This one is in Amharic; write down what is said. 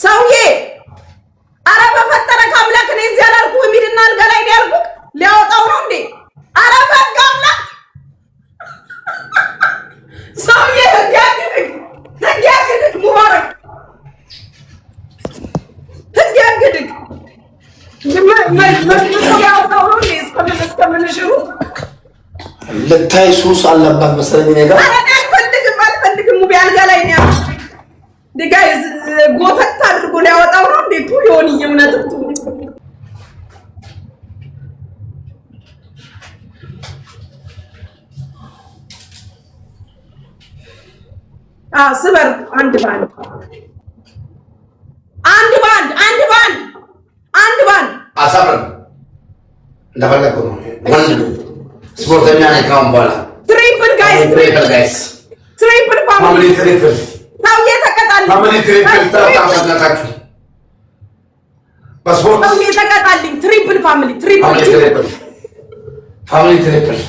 ሰውዬ አረ በፈጠረ ካምላክ ነው እዚህ ያላልኩ የሚድና አልጋ ላይ ነው ያልኩ ሊያወጣው ነው እንዴ? አረ በጋምላ ሰውዬ ህግ ሙባረክ ህግ ያግድግ ያወጣው ነው እንዴ? እስከምንሽሩ ልታይ ሱስ አለባት መሰለኝ ነገር አልፈልግም ሙቢ አልጋ ላይ ነው ያልኩ ጋይዝ ጎተት አድርጎ ሊያወጣው ነው እንዴ? ቱ ይሆን የእውነቱ ስበር አንድ ባንድ አሳብረን እንደፈለኩ ነው። ወንድ ስፖርተኛ ነኝ ካሁን በኋላ ትሪፕል ጋይስ ትሪፕል ፋሚሊ ትሪፕል ታውዬ ተቀጣልኝ ፋሚሊ ትሪፕል ታጣጣጣችሁ በስፖርት ታውዬ ተቀጣልኝ ትሪፕል ፋሚሊ ፋሚሊ ትሪፕል